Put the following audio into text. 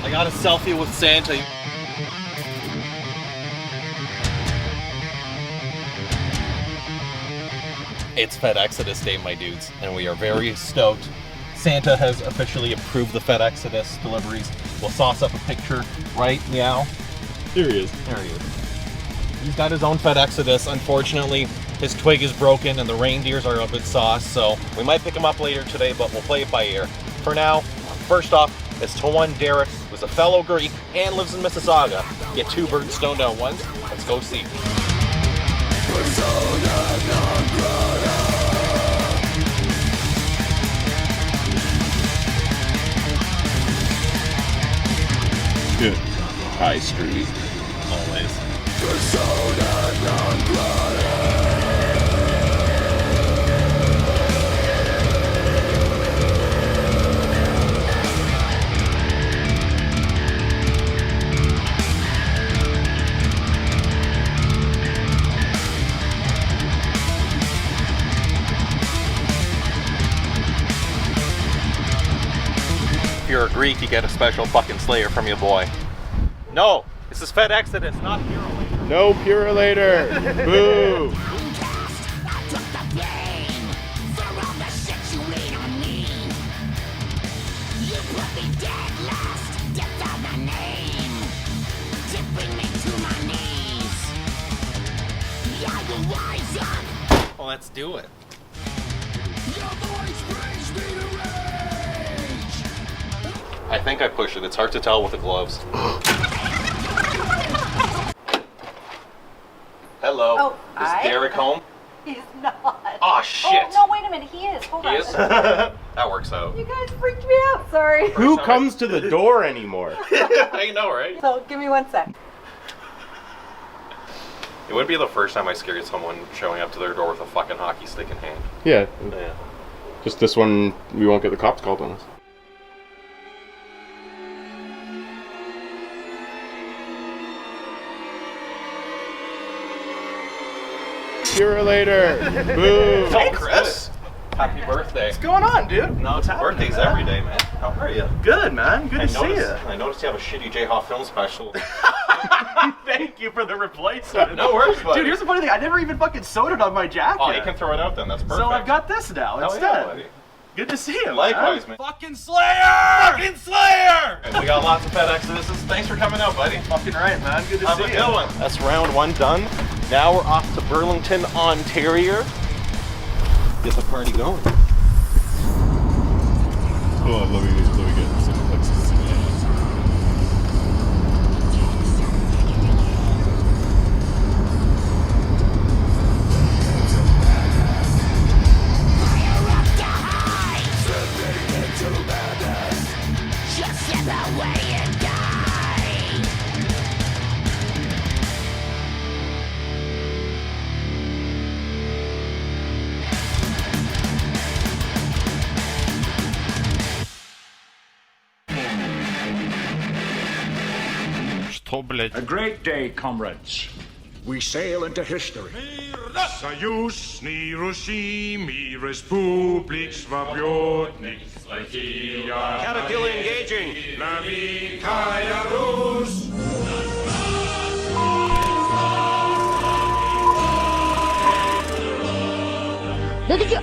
I got a selfie with Santa. It's FedEXODUS Day, my dudes, and we are very stoked. Santa has officially approved the FedEXODUS deliveries. We'll sauce up a picture, right? Meow. There he is. There he is. He's got his own FedEXODUS. Unfortunately, his twig is broken and the reindeers are a bit sauced, so we might pick him up later today, but we'll play it by ear. For now, first off, it's to one Derek, who's a fellow Greek and lives in Mississauga. Get two birds stoned at once. Let's go see. Good. High Street. Always. If you're a Greek, you get a special fucking Slayer from your boy. No, this is FedEXODUS, not Purolator. No Purolator. Boo. Well, let's do it. I think I pushed it. It's hard to tell with the gloves. Hello. Oh, is hi. Derek home? He's not. Oh shit. Oh, no, wait a minute. He is. Hold He on. is? That works out. You guys freaked me out. Sorry. Who comes to the door anymore? I know, right? So, give me 1 sec. It would be the first time I scared someone showing up to their door with a fucking hockey stick in hand. Yeah. Yeah. Just this one, we won't get the cops called on us. Purolator. Boo. Hey, Chris. Happy birthday. What's going on, dude? No, it's birthdays every day, man. How are you? Good, man. Good to see you. I noticed you have a shitty J-Hawk film special. Thank you for the replacement. No worries, buddy. Dude, here's the funny thing. I never even fucking sewed it on my jacket. Oh, you can throw it out then. That's perfect. So I've got this now Hell instead. yeah, buddy. Good to see you. Likewise, man. Fucking Slayer! Fucking Slayer! And we got lots of FedEXODUS. Thanks for coming out, buddy. Fucking right, man. Good to Have see a you. good one. That's round one done. Now we're off to Burlington, Ontario. Get the party going. Oh, let me get some places. A great day, comrades. We sail into history. Союзный Русimi Республик Свободных Славия. Caterpillar engaging. Великая Русь. Look at you.